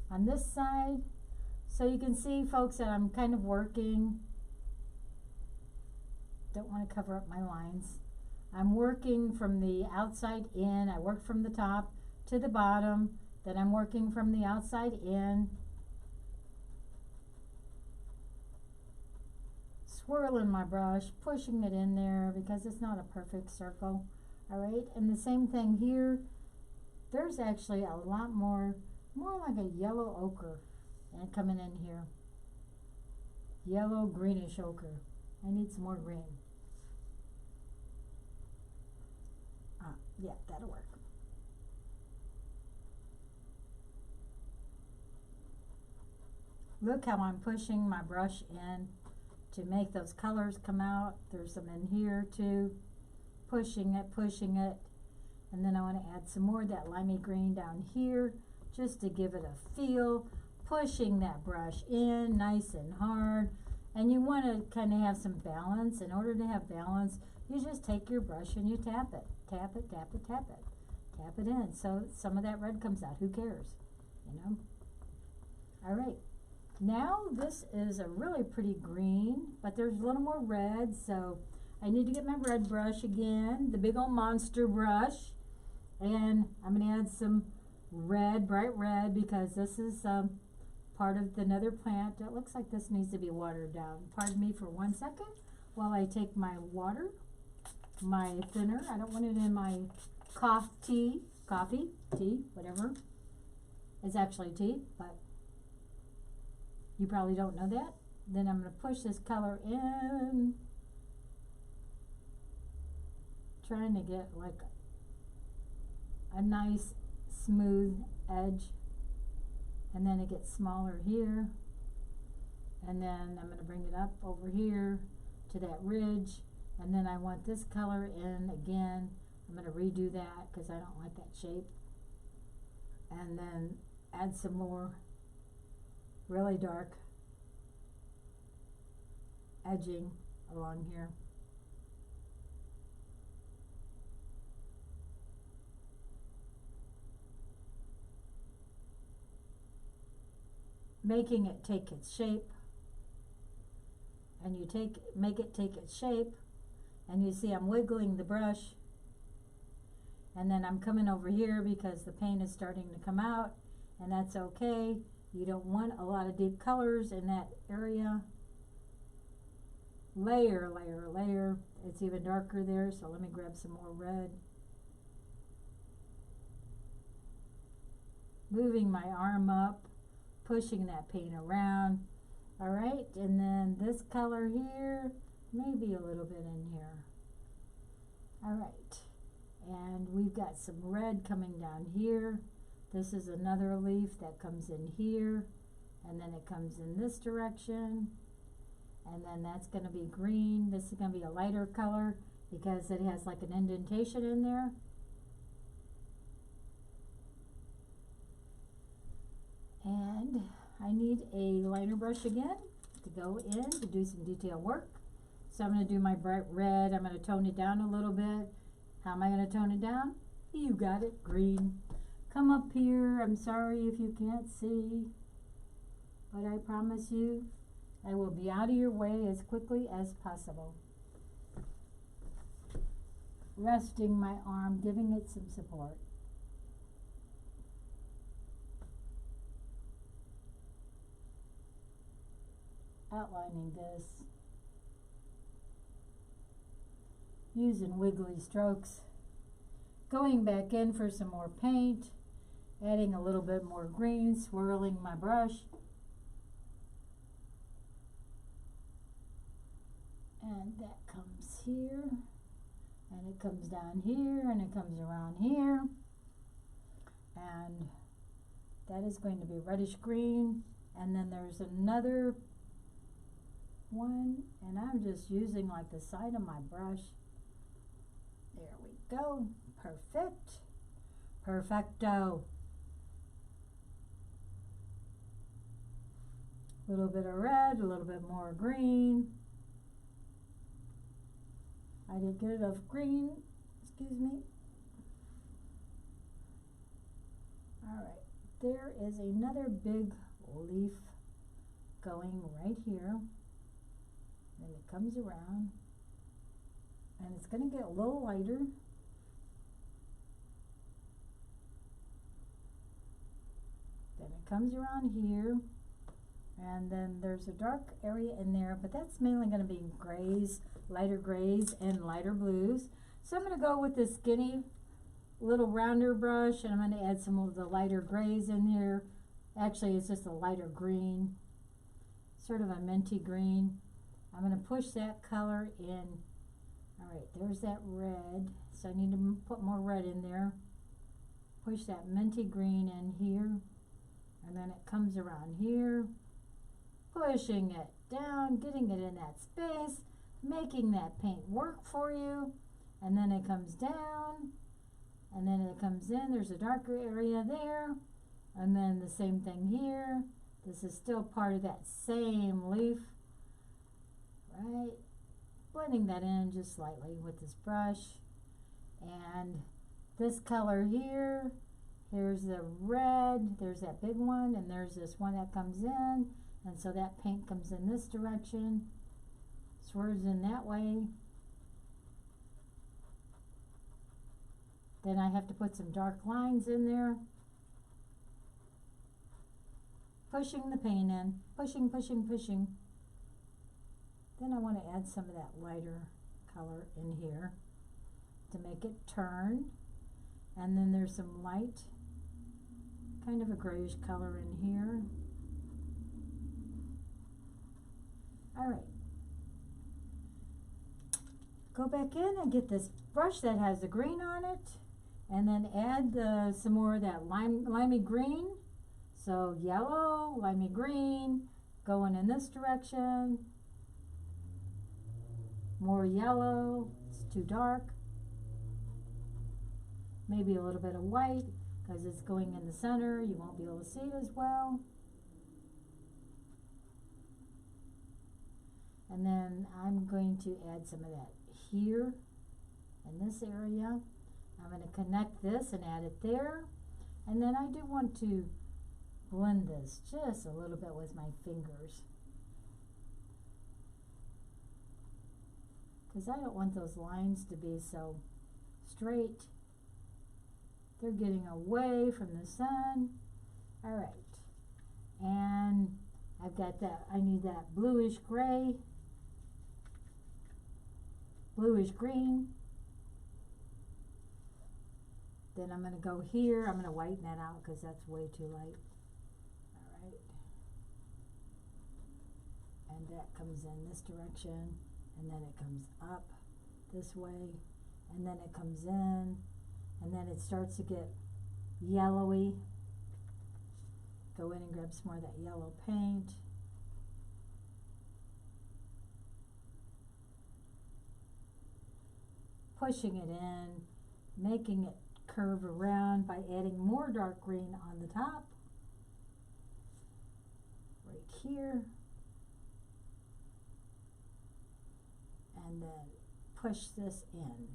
on this side. So you can see, folks, that I'm kind of working. Don't want to cover up my lines. I'm working from the outside in. I work from the top to the bottom. Then I'm working from the outside in. Swirling my brush, pushing it in there because it's not a perfect circle. All right, and the same thing here. There's actually a lot more like a yellow ochre and coming in here. Yellow greenish ochre. I need some more green. Yeah, that'll work. Look how I'm pushing my brush in to make those colors come out. There's some in here too. Pushing it. And then I want to add some more of that limey green down here just to give it a feel. Pushing that brush in nice and hard. And you want to kind of have some balance. In order to have balance, you just take your brush and you tap it. Tap it, tap it, tap it. Tap it in so some of that red comes out. Who cares? You know? All right. Now this is a really pretty green, but there's a little more red, so I need to get my red brush again, the big old monster brush, and I'm going to add some red, bright red, because this is part of another plant. It looks like this needs to be watered down. Pardon me for 1 second while I take my water, my thinner. I don't want it in my coffee, tea, whatever. It's actually tea, but you probably don't know that. Then I'm going to push this color in, trying to get like a nice smooth edge, and then it gets smaller here, and then I'm going to bring it up over here to that ridge, and then I want this color in again. I'm going to redo that because I don't like that shape, and then add some more really dark edging along here. Making it take its shape, and you make it take its shape, and you see I'm wiggling the brush, and then I'm coming over here because the paint is starting to come out, and that's okay. You don't want a lot of deep colors in that area. Layer, layer, layer. It's even darker there, so let me grab some more red. Moving my arm up, pushing that paint around. All right, and then this color here, maybe a little bit in here. All right, and we've got some red coming down here. This is another leaf that comes in here, and then it comes in this direction, and then that's going to be green. This is going to be a lighter color because it has like an indentation in there. And I need a liner brush again to go in to do some detail work. So I'm going to do my bright red. I'm going to tone it down a little bit. How am I going to tone it down? You got it, green. Come up here. I'm sorry if you can't see, but I promise you I will be out of your way as quickly as possible. Resting my arm, giving it some support. Outlining this, using wiggly strokes, going back in for some more paint, adding a little bit more green, swirling my brush, and then that comes here, and it comes down here, and it comes around here, and that is going to be reddish green. And then there's another one, and I'm just using like the side of my brush. There we go. Perfect. Perfecto. A little bit of red, a little bit more green. I didn't get enough green, excuse me. All right, there is another big leaf going right here. Then it comes around, and it's going to get a little lighter. Then it comes around here, and then there's a dark area in there, but that's mainly going to be grays, lighter grays and lighter blues. So I'm going to go with this skinny little rounder brush, and I'm going to add some of the lighter grays in here. Actually, it's just a lighter green, sort of a minty green. I'm going to push that color in. All right, there's that red, so I need to put more red in there. Push that minty green in here, and then it comes around here, pushing it down, getting it in that space, making that paint work for you, and then it comes down, and then it comes in. There's a darker area there, and then the same thing here. This is still part of that same leaf, right? Blending that in just slightly with this brush. And this color here, here's the red, there's that big one, and there's this one that comes in, and so that paint comes in this direction, swerves in that way. Then I have to put some dark lines in there. Pushing the paint in, pushing, pushing, pushing. Then I want to add some of that lighter color in here to make it turn. And then there's some light, kind of a grayish color in here. All right. Go back in and get this brush that has the green on it, and then add some more of that limey green. So yellow, limey green, going in this direction. More yellow, it's too dark. Maybe a little bit of white, because it's going in the center. You won't be able to see it as well. And then I'm going to add some of that here in this area. I'm going to connect this and add it there. And then I do want to blend this just a little bit with my fingers, because I don't want those lines to be so straight. They're getting away from the sun. All right, and I've got that, I need that bluish gray, bluish green. Then I'm going to go here. I'm going to whiten that out because that's way too light. All right. And that comes in this direction, and then it comes up this way, and then it comes in, and then it starts to get yellowy. Go in and grab some more of that yellow paint. Pushing it in, making it curve around by adding more dark green on the top. Right here. And then push this in.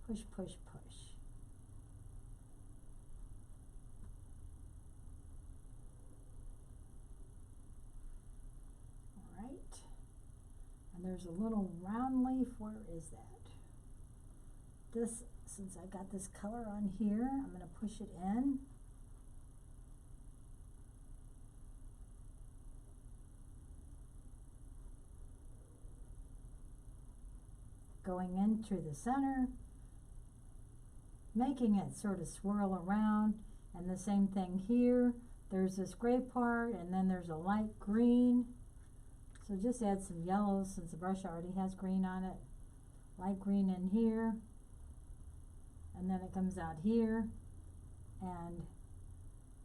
Push, push, push. All right. And there's a little round leaf. Where is that? This, since I got this color on here, I'm going to push it in. Going in through the center, making it sort of swirl around, and the same thing here. There's this gray part, and then there's a light green, So just add some yellow since the brush already has green on it. Light green in here. And then it comes out here. And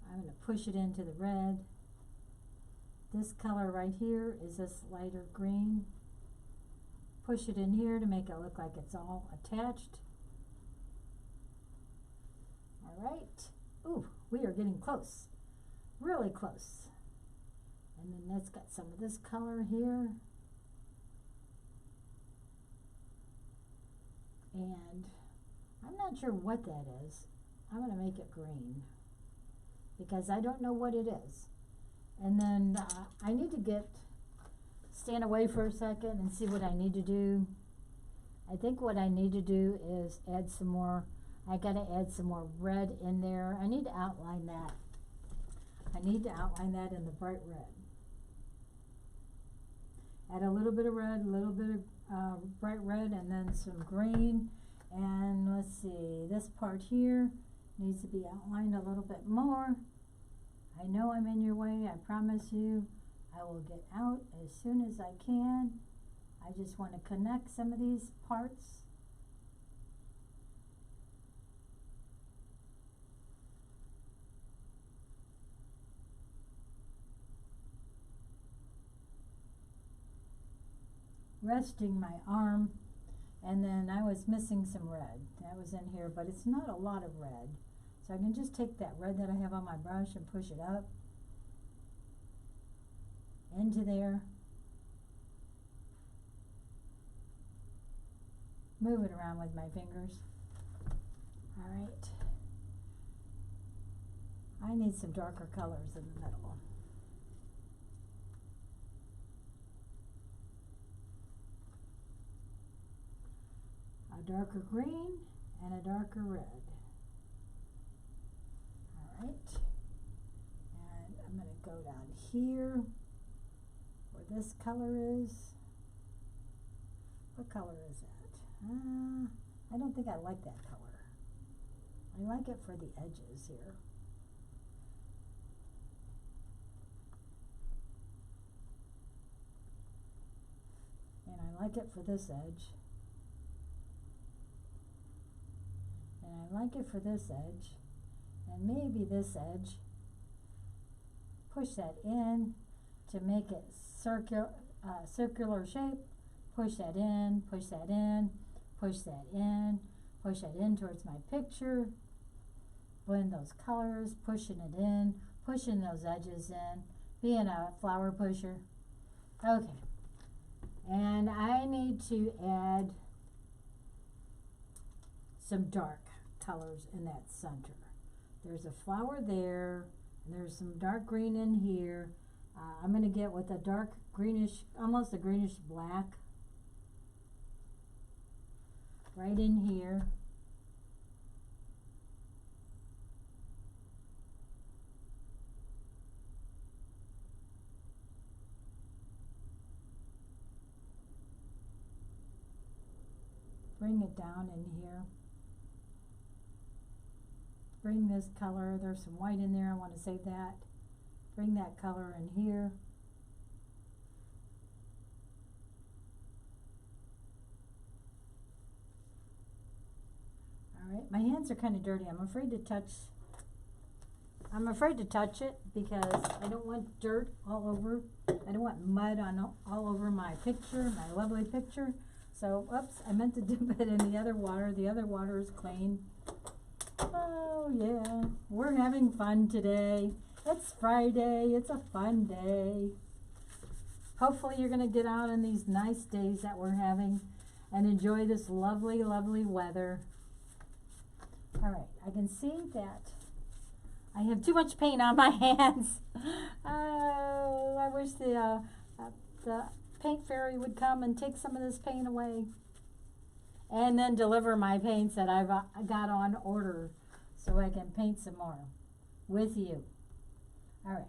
I'm going to push it into the red. This color right here is this lighter green. Push it in here to make it look like it's all attached. All right. Ooh, we are getting close. Really close. And then that's got some of this color here. And I'm not sure what that is. I'm going to make it green because I don't know what it is. And then I need to stand away for a second and see what I need to do. I think what I need to do is add some more. I got to add some more red in there. I need to outline that. I need to outline that in the bright red. Add a little bit of red, a little bit of bright red, and then some green. And let's see, this part here needs to be outlined a little bit more. I know I'm in your way, I promise you. I will get out as soon as I can. I just want to connect some of these parts. Resting my arm, and then I was missing some red. That was in here, but it's not a lot of red. So I can just take that red that I have on my brush and push it up into there. Move it around with my fingers. All right. I need some darker colors in the middle. A darker green and a darker red. All right. And I'm going to go down here where this color is. What color is that? I don't think I like that color. I like it for the edges here. And I like it for this edge. And I like it for this edge. And maybe this edge. Push that in to make it circular shape. Push that in, push that in, push that in, push that in towards my picture. Blend those colors, pushing it in, pushing those edges in, being a flower pusher. Okay. And I need to add some dark colors in that center. There's a flower there, and there's some dark green in here. I'm going to get with a dark greenish, almost a greenish black, right in here. Bring it down in here. Bring this color, there's some white in there, I want to save that. Bring that color in here. All right, my hands are kind of dirty. I'm afraid to touch it because I don't want dirt all over. I don't want mud all over my picture, my lovely picture. So, oops, I meant to dip it in the other water. The other water is clean. Oh, yeah, we're having fun today. It's Friday. It's a fun day. Hopefully you're going to get out on these nice days that we're having and enjoy this lovely, lovely weather. All right, I can see that I have too much paint on my hands. Oh, I wish the paint fairy would come and take some of this paint away and then deliver my paints that I've got on order so I can paint some more with you. All right,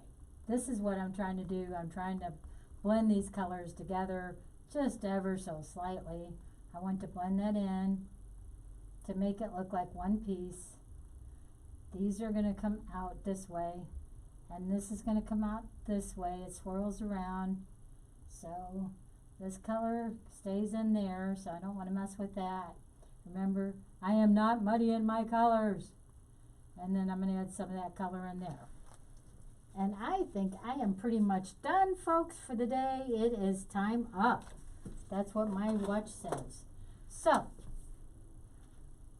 this is what I'm trying to do. I'm trying to blend these colors together just ever so slightly. I want to blend that in to make it look like one piece. These are going to come out this way, and this is going to come out this way. It swirls around. So this color stays in there, so I don't want to mess with that. Remember, I am not muddying my colors. And then I'm going to add some of that color in there. And I think I am pretty much done, folks, for the day. It is time up. That's what my watch says. So,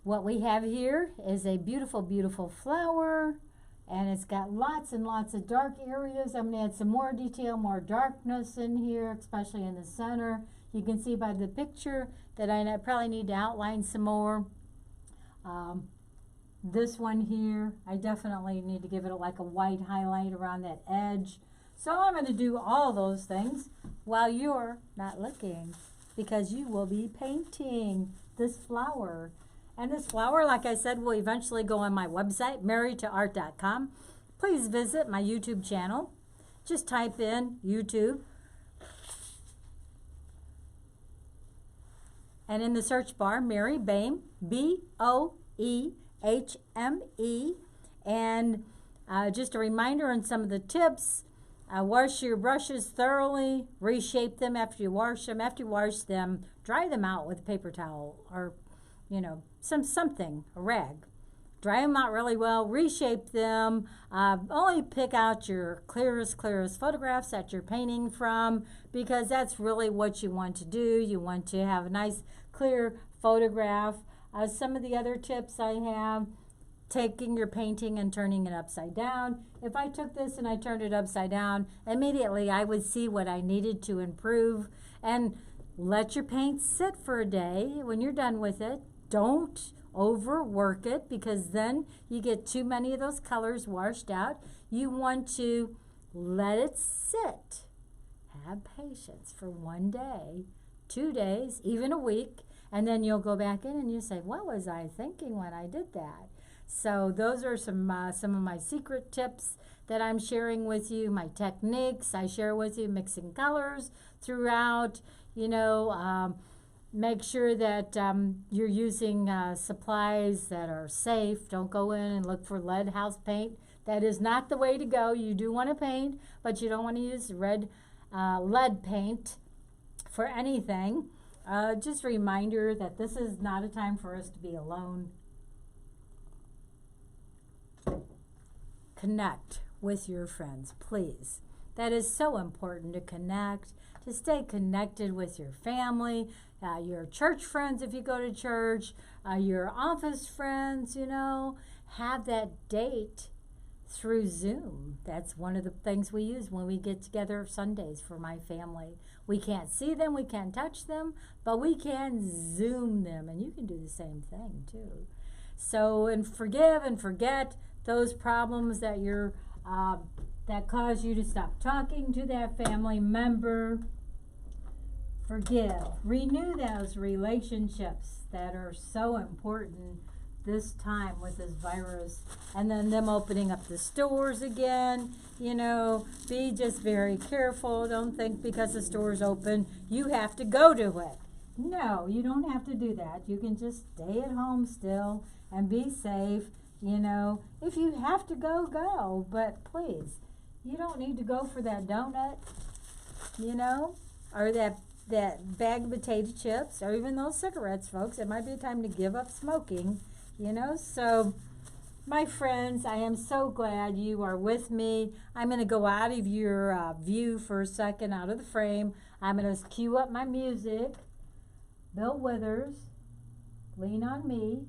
what we have here is a beautiful, beautiful flower. And it's got lots and lots of dark areas. I'm going to add some more detail, more darkness in here, especially in the center. You can see by the picture that I probably need to outline some more. This one here, I definitely need to give it like a white highlight around that edge. So I'm going to do all those things while you're not looking, because you will be painting this flower. And this flower, like I said, will eventually go on my website, marriedtoart.com. Please visit my YouTube channel. Just type in YouTube. And in the search bar, Mary Boehme, B-O-E-H-M-E. And just a reminder on some of the tips. Wash your brushes thoroughly. Reshape them after you wash them. After you wash them, dry them out with a paper towel or, something, a rag. Dry them out really well. Reshape them. Only pick out your clearest photographs that you're painting from, because that's really what you want to do. You want to have a nice, clear photograph. Some of the other tips I have, taking your painting and turning it upside down. If I took this and I turned it upside down, immediately I would see what I needed to improve. And let your paint sit for a day. When you're done with it, don't overwork it, because then you get too many of those colors washed out. You want to let it sit. Have patience for 1 day, 2 days, even a week, and then you'll go back in and you say, what was I thinking when I did that? So those are some of my secret tips that I'm sharing with you, my techniques I share with you, mixing colors throughout, make sure that you're using supplies that are safe. Don't go in and look for lead house paint. That is not the way to go. You do want to paint, but you don't want to use lead paint for anything. Just a reminder that this is not a time for us to be alone. Connect with your friends, please. That is so important, to connect, to stay connected with your family, your church friends if you go to church, your office friends, have that date through Zoom. That's one of the things we use when we get together Sundays for my family. We can't see them, we can't touch them, but we can Zoom them, and you can do the same thing too. So, and forgive and forget those problems that that cause you to stop talking to that family member. Forgive. Renew those relationships that are so important this time with this virus. And then them opening up the stores again. Be just very careful. Don't think because the store's open, you have to go to it. No, you don't have to do that. You can just stay at home still and be safe. If you have to go, go. But please, you don't need to go for that donut, or that bag of potato chips, or even those cigarettes, folks. It might be a time to give up smoking, So, my friends, I am so glad you are with me. I'm going to go out of your view for a second, out of the frame. I'm going to cue up my music. Bill Withers, Lean on Me.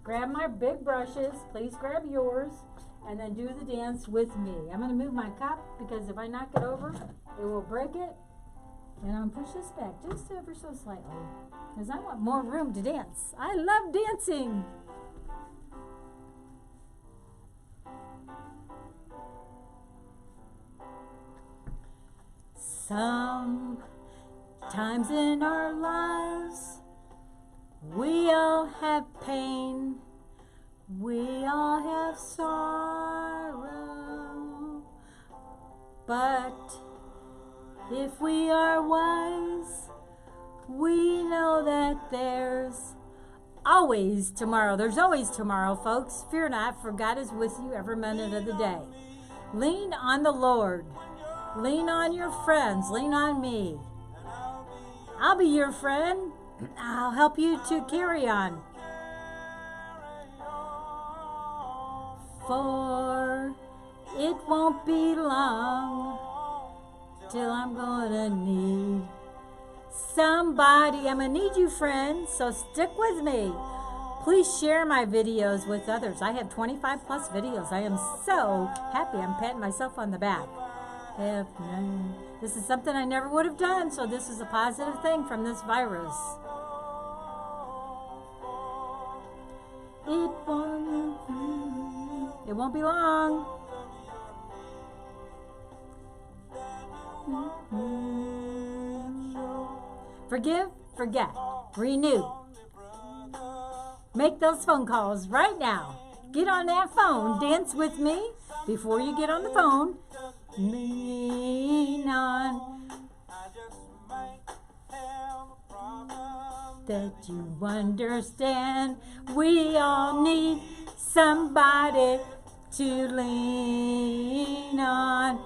Grab my big brushes. Please grab yours. And then do the dance with me. I'm going to move my cup, because if I knock it over, it will break it. And I'll push this back just ever so slightly, because I want more room to dance. I love dancing. Sometimes in our lives, we all have pain. We all have sorrow. But if we are wise, we know that there's always tomorrow. There's always tomorrow, folks. Fear not, for God is with you every minute of the day. Lean on the Lord. Lean on your friends. Lean on me. I'll be your friend. I'll help you to carry on. For it won't be long till I'm gonna need somebody. I'm gonna need you, friends, so stick with me. Please share my videos with others. I have 25 plus videos. I am so happy. I'm patting myself on the back. This is something I never would have done, so this is a positive thing from this virus. It won't be long. Forgive, forget, renew. Make those phone calls right now. Get on that phone. Dance with me before you get on the phone. Lean on that you understand. We all need somebody to lean on.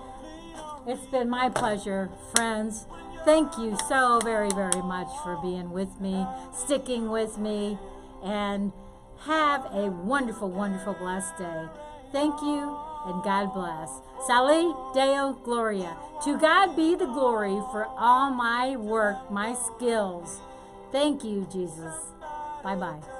It's been my pleasure, friends. Thank you so very, very much for being with me, sticking with me, and have a wonderful, wonderful, blessed day. Thank you, and God bless. Sali Deo Gloria. To God be the glory for all my work, my skills. Thank you, Jesus. Bye-bye.